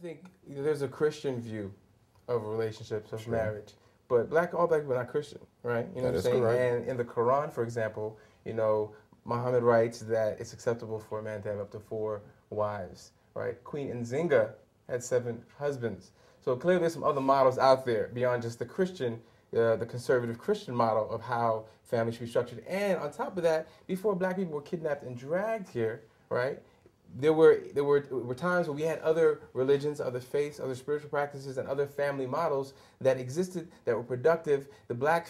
think there's a Christian view of relationships, of marriage, but all black people are not Christian, right? You know what I'm saying? Correct. And in the Quran, for example, Muhammad writes that it's acceptable for a man to have up to 4 wives, right? Queen Nzinga had 7 husbands. So clearly there's some other models out there beyond just the conservative Christian model of how families should be structured. And on top of that, before black people were kidnapped and dragged here, right? There were times where we had other religions, other faiths, other spiritual practices, and other family models that existed that were productive. The black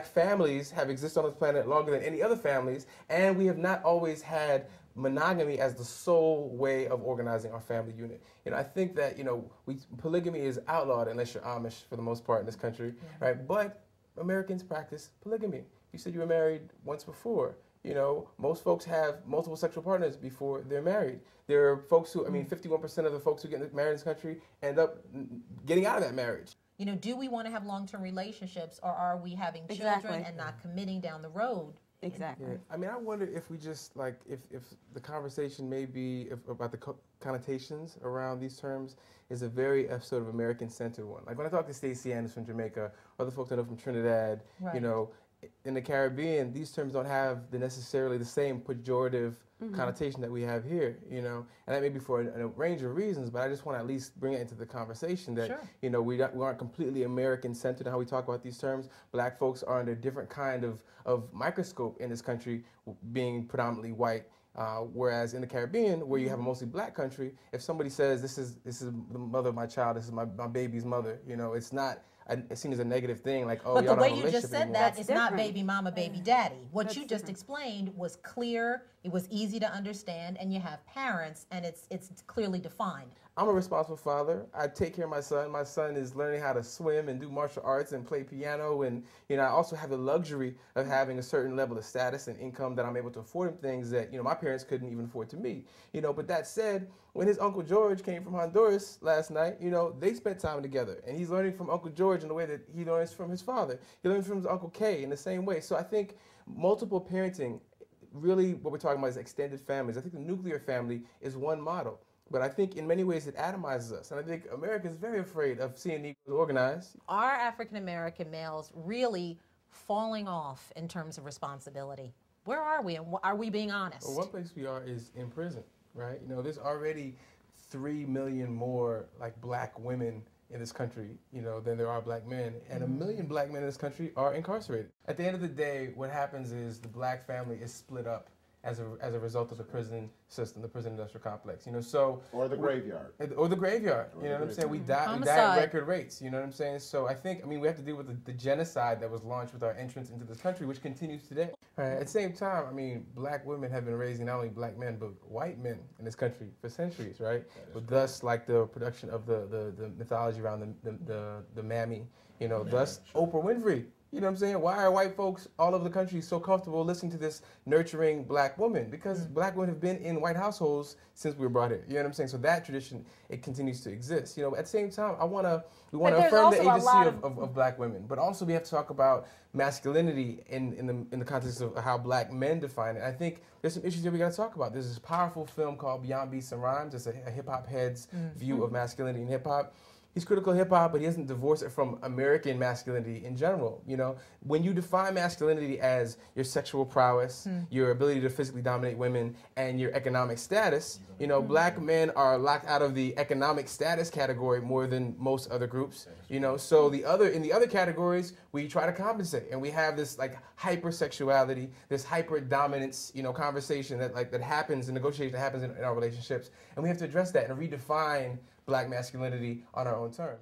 families have existed on this planet longer than any other families, and we have not always had monogamy as the sole way of organizing our family unit. I think that polygamy is outlawed unless you're Amish for the most part in this country, right? But Americans practice polygamy. You said you were married once before. Most folks have multiple sexual partners before they're married. There are folks who, 51% of the folks who get married in this country end up getting out of that marriage. Do we want to have long-term relationships, or are we having children and not committing down the road? Exactly. Yeah. I wonder if we just if the conversation may be about the connotations around these terms is a very sort of American-centered one. Like when I talk to Stacey Anderson from Jamaica, other folks I know from Trinidad, right. In the Caribbean, these terms don't have necessarily the same pejorative connotation that we have here, and that may be for a range of reasons, but I just want to at least bring it into the conversation that, we aren't completely American-centered in how we talk about these terms. Black folks are under a different kind of microscope in this country, being predominantly white. Whereas in the Caribbean, where you have a mostly black country, if somebody says, this is the mother of my child, this is my baby's mother, it's not seen as a negative thing, like, oh, but y'all the don't way have a you relationship just said anymore. that, it's not baby mama, baby daddy. What That's you just explained was clear, it was easy to understand, and you have parents, and it's clearly defined. I'm a responsible father. I take care of my son. My son is learning how to swim and do martial arts and play piano, and I also have the luxury of having a certain level of status and income that I'm able to afford him things that my parents couldn't even afford to me. But that said, when his Uncle George came from Honduras last night, they spent time together, and he's learning from Uncle George in the way that he learns from his father. He learns from his Uncle Kay in the same way. So I think multiple parenting, really what we're talking about is extended families. I think the nuclear family is one model. But I think in many ways it atomizes us. And I think America is very afraid of seeing Negroes organized. Are African-American males really falling off in terms of responsibility? Where are we, and are we being honest? Well, one place we are is in prison, right? There's already 3 million more black women in this country, than there are black men. And 1 million black men in this country are incarcerated. At the end of the day, what happens is the black family is split up as a result of the prison system, the prison industrial complex, or the graveyard. Or the graveyard, you know what I'm saying? We die at record rates, you know what I'm saying? So I think, we have to deal with the genocide that was launched with our entrance into this country, which continues today. At the same time, black women have been raising not only black men, but white men in this country for centuries, right? But thus, the production of the mythology around the mammy, thus Oprah Winfrey. You know what I'm saying? Why are white folks all over the country so comfortable listening to this nurturing black woman? Because black women have been in white households since we were brought here. You know what I'm saying? So that tradition, it continues to exist. At the same time, we want to affirm the agency of black women, but also we have to talk about masculinity in the context of how black men define it. I think there's some issues that we got to talk about. There's this powerful film called Beyond Beats and Rhymes. It's a hip hop head's view of masculinity in hip hop. He's critical of hip hop, but he doesn't divorce it from American masculinity in general. When you define masculinity as your sexual prowess, your ability to physically dominate women, and your economic status, black men are locked out of the economic status category more than most other groups. So in the other categories, we try to compensate, and we have this hypersexuality, this hyper dominance, conversation that happens, and negotiation that happens in our relationships, and we have to address that and redefine black masculinity on our own terms.